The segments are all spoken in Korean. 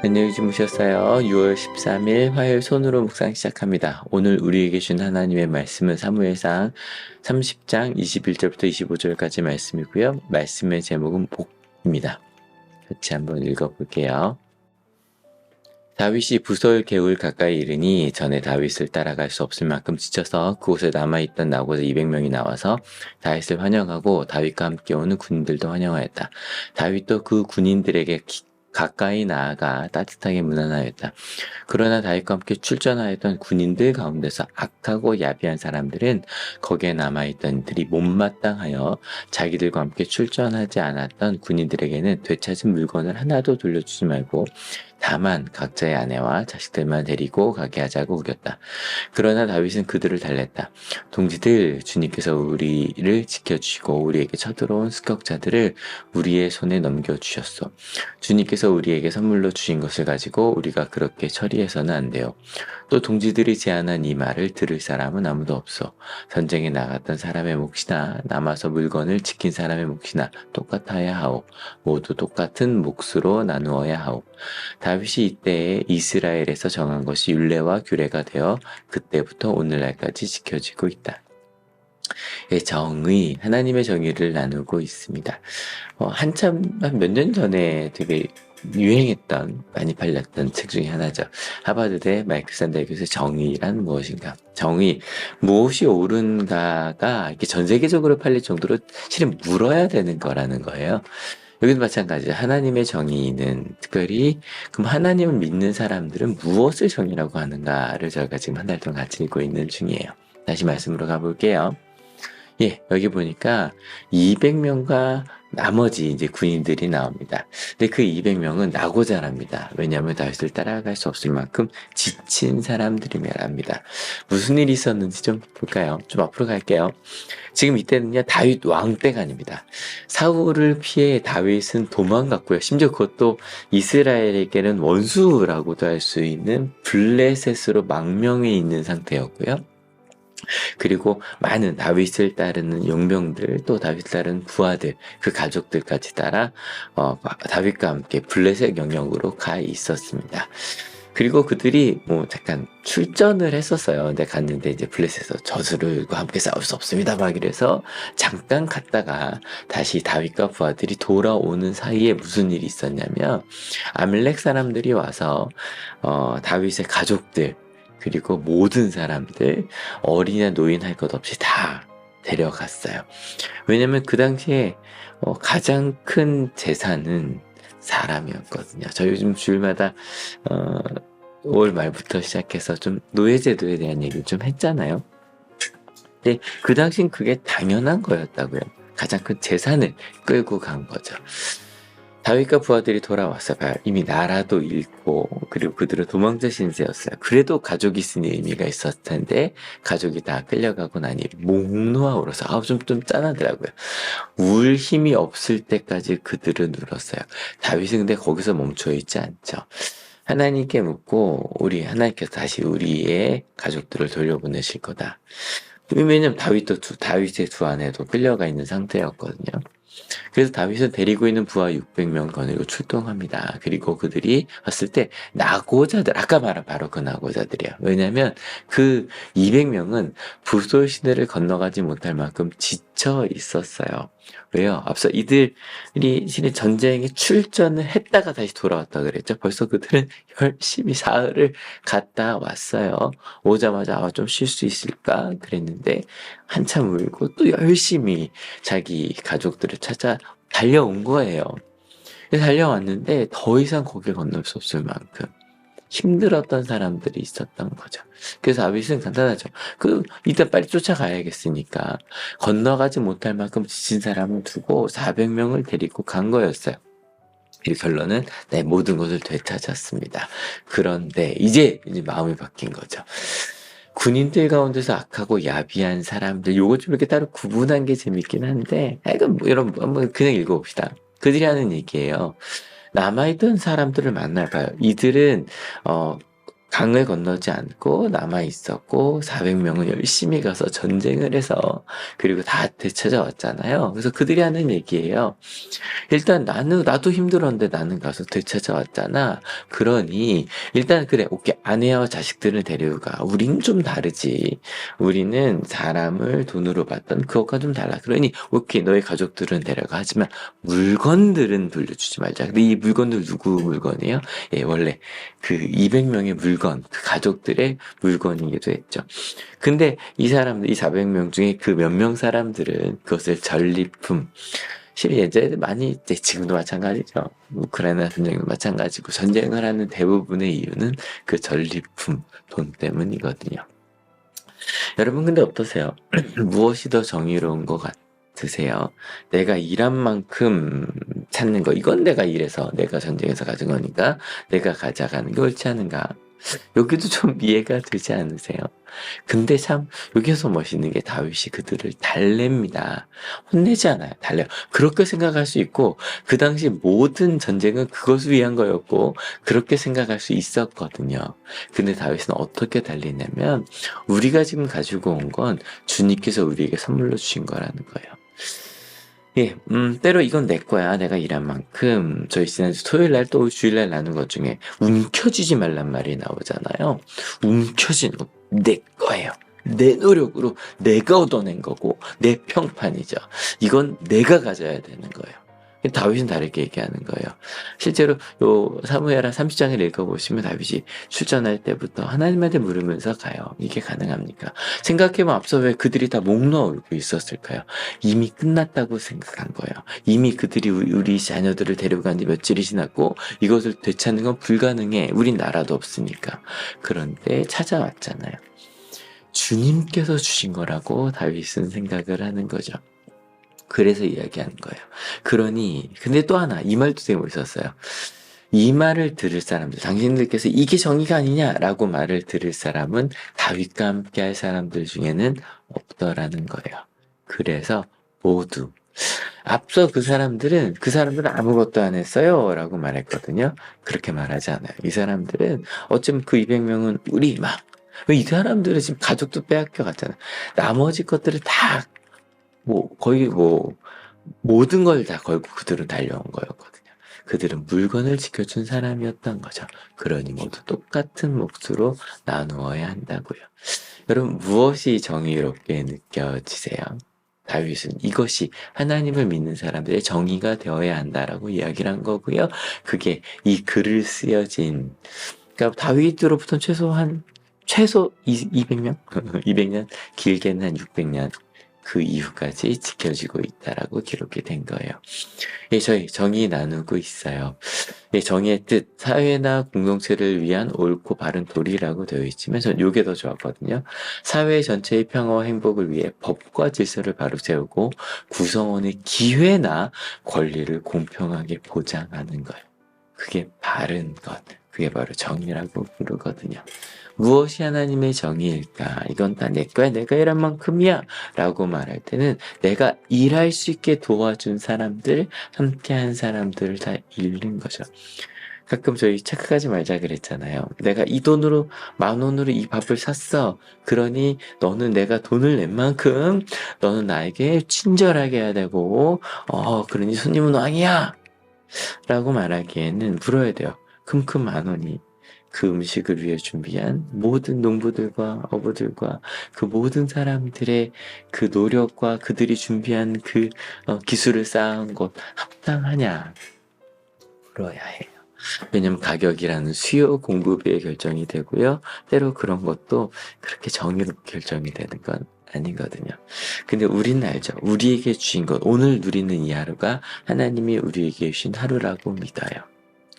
안녕히 주무셨어요. 6월 13일 화요일 손으로 묵상 시작합니다. 오늘 우리에게 준 하나님의 말씀은 사무엘상 30장 21절부터 25절까지 말씀이고요. 말씀의 제목은 복입니다. 같이 한번 읽어볼게요. 다윗이 부솔 개울 가까이 이르니 전에 다윗을 따라갈 수 없을 만큼 지쳐서 그곳에 남아있던 나고자 200명이 나와서 다윗을 환영하고 다윗과 함께 오는 군인들도 환영하였다. 다윗도 그 군인들에게 가까이 나아가 따뜻하게 문안하였다. 그러나 다윗과 함께 출전하였던 군인들 가운데서 악하고 야비한 사람들은 거기에 남아있던 이들이 못마땅하여 자기들과 함께 출전하지 않았던 군인들에게는 되찾은 물건을 하나도 돌려주지 말고 다만 각자의 아내와 자식들만 데리고 가게 하자고 우겼다. 그러나 다윗은 그들을 달랬다. 동지들, 주님께서 우리를 지켜주시고 우리에게 쳐들어온 습격자들을 우리의 손에 넘겨주셨소. 주님께서 우리에게 선물로 주신 것을 가지고 우리가 그렇게 처리해서는 안 돼요. 또 동지들이 제안한 이 말을 들을 사람은 아무도 없어. 전쟁에 나갔던 사람의 몫이나 남아서 물건을 지킨 사람의 몫이나 똑같아야 하오. 모두 똑같은 몫으로 나누어야 하오. 다윗이 이때에 이스라엘에서 정한 것이 율례와 규례가 되어 그때부터 오늘날까지 지켜지고 있다. 정의, 하나님의 정의를 나누고 있습니다. 한참 한 몇 년 전에 되게 유행했던, 많이 팔렸던 책 중에 하나죠. 하버드대 마이클 산델 교수의 정의란 무엇인가? 정의, 무엇이 옳은가가 이렇게 전 세계적으로 팔릴 정도로 실은 물어야 되는 거라는 거예요. 여기도 마찬가지죠. 하나님의 정의는 특별히 그럼 하나님을 믿는 사람들은 무엇을 정의라고 하는가를 저희가 지금 한 달 동안 같이 읽고 있는 중이에요. 다시 말씀으로 가볼게요. 여기 보니까 200명과 나머지 이제 군인들이 나옵니다. 근데 그 200명은 나고자랍니다. 왜냐하면 다윗을 따라갈 수 없을 만큼 지친 사람들이랍니다. 무슨 일이 있었는지 좀 볼까요? 좀 앞으로 갈게요. 지금 이때는요, 다윗 왕 때가 아닙니다. 사울을 피해 다윗은 도망갔고요. 심지어 그것도 이스라엘에게는 원수라고도 할 수 있는 블레셋으로 망명해 있는 상태였고요. 그리고 많은 다윗을 따르는 용병들, 또 다윗을 따르는 부하들, 그 가족들까지 따라 다윗과 함께 블레셋 영역으로 가 있었습니다. 그리고 그들이 잠깐 출전을 했었어요. 근데 갔는데 이제 블레셋에서 저주를과 함께 싸울 수 없습니다 막 이래서 잠깐 갔다가 다시 다윗과 부하들이 돌아오는 사이에 무슨 일이 있었냐면 아말렉 사람들이 와서 다윗의 가족들 그리고 모든 사람들, 어린이나 노인 할 것 없이 다 데려갔어요. 왜냐면 그 당시에 가장 큰 재산은 사람이었거든요. 저 요즘 주일마다 5월 말부터 시작해서 좀 노예제도에 대한 얘기를 좀 했잖아요. 근데 그 당시엔 그게 당연한 거였다고요. 가장 큰 재산을 끌고 간 거죠. 다윗과 부하들이 돌아왔어요. 이미 나라도 잃고 그리고 그들은 도망자 신세였어요. 그래도 가족이 있으니 의미가 있었을 텐데 가족이 다 끌려가고 나니 목 놓아 울어서 좀 짠하더라고요. 울 힘이 없을 때까지 그들은 울었어요. 다윗은 근데 거기서 멈춰 있지 않죠. 하나님께 묻고 우리 하나님께서 다시 우리의 가족들을 돌려보내실 거다. 왜냐면 다윗의 두 아내도 끌려가 있는 상태였거든요. 그래서 다윗은 데리고 있는 부하 600명 거느리고 출동합니다. 그리고 그들이 왔을 때 나고자들, 아까 말한 바로 그 나고자들이에요. 왜냐하면 그 200명은 부솔 시내를 건너가지 못할 만큼 지쳐 있었어요. 왜요? 앞서 이들이 실은 전쟁에 출전을 했다가 다시 돌아왔다 그랬죠. 벌써 그들은 열심히 사흘을 갔다 왔어요. 오자마자 좀 쉴 수 있을까 그랬는데 한참 울고 또 열심히 자기 가족들을 찾아 달려온 거예요. 달려왔는데 더 이상 거길 건널 수 없을 만큼 힘들었던 사람들이 있었던 거죠. 그래서 다윗은 간단하죠. 일단 빨리 쫓아가야겠으니까 건너가지 못할 만큼 지친 사람을 두고 400명을 데리고 간 거였어요. 이 결론은 내 모든 것을 되찾았습니다. 그런데 이제 마음이 바뀐 거죠. 군인들 가운데서 악하고 야비한 사람들, 요거 좀 이렇게 따로 구분한 게 재밌긴 한데, 여러분, 한번 그냥 읽어봅시다. 그들이 하는 얘기예요. 남아있던 사람들을 만나봐요. 이들은, 강을 건너지 않고 남아 있었고 400명은 열심히 가서 전쟁을 해서 그리고 다 되찾아왔잖아요. 그래서 그들이 하는 얘기예요. 일단 나도 힘들었는데 나는 가서 되찾아왔잖아. 그러니 일단 그래, 오케이, 아내와 자식들은 데려가. 우린 좀 다르지. 우리는 사람을 돈으로 받던 그것과 좀 달라. 그러니 오케이, 너의 가족들은 데려가. 하지만 물건들은 돌려주지 말자. 근데 이 물건들 누구 물건이에요? 예, 원래 그 200명의 물건, 그 가족들의 물건이기도 했죠. 근데 이 사람들, 이 400명 중에 그 몇 명 사람들은 그것을 전리품, 실은 예전에 많이 이제 지금도 마찬가지죠. 우크라이나 전쟁도 마찬가지고 전쟁을 하는 대부분의 이유는 그 전리품, 돈 때문이거든요. 여러분 근데 어떠세요? 무엇이 더 정의로운 것 같으세요? 내가 일한 만큼 찾는 거, 이건 내가 일해서 내가 전쟁에서 가진 거니까 내가 가져가는 게 옳지 않은가? 여기도 좀 이해가 되지 않으세요? 근데 참 여기서 멋있는 게 다윗이 그들을 달랩니다. 혼내지 않아요. 달래요. 그렇게 생각할 수 있고 그 당시 모든 전쟁은 그것을 위한 거였고 그렇게 생각할 수 있었거든요. 근데 다윗은 어떻게 달리냐면 우리가 지금 가지고 온 건 주님께서 우리에게 선물로 주신 거라는 거예요. 예, 때로 이건 내 거야. 내가 일한 만큼. 저희 지난주 토요일 날 또 주일 날 나눈 것 중에 움켜쥐지 말란 말이 나오잖아요. 움켜쥐는 거 내 거예요. 내 노력으로 내가 얻어낸 거고 내 평판이죠. 이건 내가 가져야 되는 거예요. 다윗은 다르게 얘기하는 거예요. 실제로 요 사무엘하 30장을 읽어보시면 다윗이 출전할 때부터 하나님한테 물으면서 가요. 이게 가능합니까? 생각해보면 앞서 왜 그들이 다 목 놓아 울고 있었을까요? 이미 끝났다고 생각한 거예요. 이미 그들이 우리 자녀들을 데려간 지 며칠이 지났고 이것을 되찾는 건 불가능해. 우린 나라도 없으니까. 그런데 찾아왔잖아요. 주님께서 주신 거라고 다윗은 생각을 하는 거죠. 그래서 이야기하는 거예요. 그러니 근데 또 하나 이 말도 되게 멋있었어요. 이 말을 들을 사람들, 당신들께서 이게 정의가 아니냐라고 말을 들을 사람은 다윗과 함께할 사람들 중에는 없더라는 거예요. 그래서 모두 앞서 그 사람들은 아무것도 안 했어요 라고 말했거든요. 그렇게 말하지 않아요. 이 사람들은 어쩌면 그 200명은 우리 막 이 사람들은 지금 가족도 빼앗겨 갔잖아요. 나머지 것들을 다 거의 모든 걸 다 걸고 그들은 달려온 거였거든요. 그들은 물건을 지켜준 사람이었던 거죠. 그러니 모두 똑같은 몫으로 나누어야 한다고요. 여러분, 무엇이 정의롭게 느껴지세요? 다윗은 이것이 하나님을 믿는 사람들의 정의가 되어야 한다라고 이야기를 한 거고요. 그게 이 글을 쓰여진, 그러니까 다윗으로부터 최소 200년? 200년? 길게는 한 600년. 그 이후까지 지켜지고 있다라고 기록이 된 거예요. 예, 저희 정의 나누고 있어요. 예, 정의의 뜻, 사회나 공동체를 위한 옳고 바른 도리라고 되어 있지만 전 이게 더 좋았거든요. 사회 전체의 평화와 행복을 위해 법과 질서를 바로 세우고 구성원의 기회나 권리를 공평하게 보장하는 거예요. 그게 바른 것, 그게 바로 정의라고 부르거든요. 무엇이 하나님의 정의일까? 이건 다 내 거야, 내가 일한 만큼이야 라고 말할 때는 내가 일할 수 있게 도와준 사람들, 함께한 사람들을 다 잃는 거죠. 가끔 저희 착각하지 말자 그랬잖아요. 내가 이 돈으로 10,000원으로 이 밥을 샀어. 그러니 너는 내가 돈을 낸 만큼 너는 나에게 친절하게 해야 되고 그러니 손님은 왕이야 라고 말하기에는 물어야 돼요. 큼큼 10,000원이 그 음식을 위해 준비한 모든 농부들과 어부들과 그 모든 사람들의 그 노력과 그들이 준비한 그 기술을 쌓은 것 합당하냐 물어야 해요. 왜냐면 가격이라는 수요 공급의 결정이 되고요. 때로 그런 것도 그렇게 정의롭게 결정이 되는 건 아니거든요. 근데 우리는 알죠. 우리에게 주신 것, 오늘 누리는 이 하루가 하나님이 우리에게 주신 하루라고 믿어요.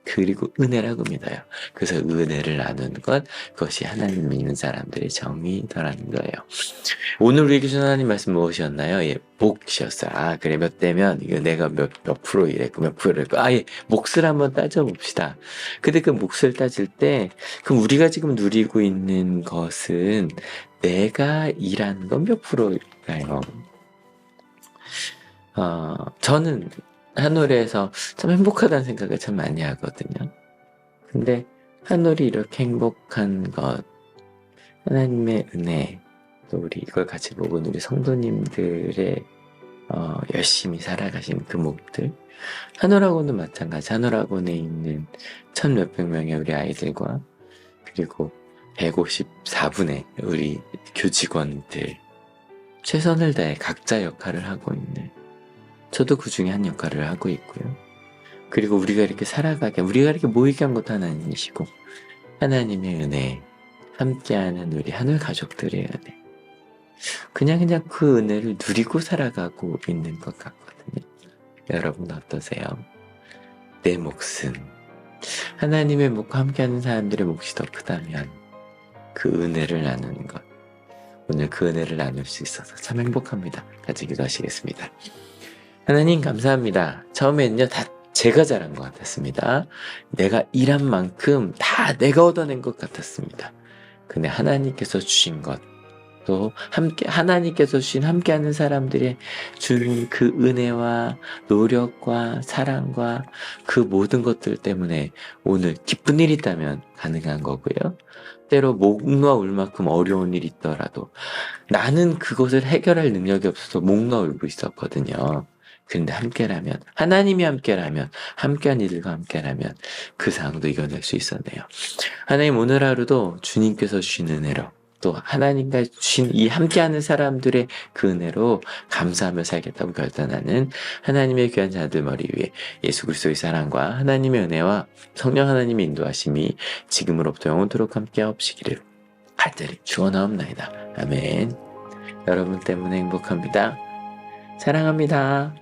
그리고 은혜라고 믿어요. 그래서 은혜를 나누는 것, 그것이 하나님 믿는 사람들의 정의더라는 거예요. 오늘 우리에게 주신 하나님 말씀 무엇이었나요? 예, 몫이었어요. 그래, 몇 대면, 이거 내가 몇 프로 일했고, 몇 프로 일했고, 예, 몫을 한번 따져봅시다. 근데 그 몫을 따질 때, 그럼 우리가 지금 누리고 있는 것은 내가 일한 건 몇 프로일까요? 저는 하늘에서 참 행복하다는 생각을 참 많이 하거든요. 근데 하늘이 이렇게 행복한 것, 하나님의 은혜, 또 우리 이걸 같이 보고 우리 성도님들의 열심히 살아가신 그 모습들, 한올학원도 마찬가지. 한올학원에 있는 1,몇백 명의 우리 아이들과 그리고 154분의 우리 교직원들, 최선을 다해 각자 역할을 하고 있는, 저도 그 중에 한 역할을 하고 있고요. 그리고 우리가 이렇게 살아가게, 우리가 이렇게 모이게 한 것도 하나님이시고, 하나님의 은혜, 함께하는 우리 하늘 가족들의 은혜, 그냥 그 은혜를 누리고 살아가고 있는 것 같거든요. 여러분 어떠세요? 내 몫은, 하나님의 몫과 함께하는 사람들의 몫이 더 크다면 그 은혜를 나누는 것, 오늘 그 은혜를 나눌 수 있어서 참 행복합니다. 같이 기도하시겠습니다. 하나님 감사합니다. 처음에는요 다 제가 잘한 것 같았습니다. 내가 일한 만큼 다 내가 얻어낸 것 같았습니다. 근데 하나님께서 주신 것, 또 함께 하나님께서 주신 함께하는 사람들의 주는 그 은혜와 노력과 사랑과 그 모든 것들 때문에 오늘 기쁜 일이 있다면 가능한 거고요. 때로 목 놓아 울 만큼 어려운 일이 있더라도 나는 그것을 해결할 능력이 없어서 목 놓아 울고 있었거든요. 그런데 함께라면, 하나님이 함께라면, 함께한 이들과 함께라면 그 상황도 이겨낼 수 있었네요. 하나님 오늘 하루도 주님께서 주신 은혜로, 또 하나님과 주신 이 함께하는 사람들의 그 은혜로 감사하며 살겠다고 결단하는 하나님의 귀한 자들 머리 위에 예수 그리스도의 사랑과 하나님의 은혜와 성령 하나님의 인도하심이 지금으로부터 영원토록 함께 하옵시기를 간절히 축원하옵나이다. 아멘. 여러분 때문에 행복합니다. 사랑합니다.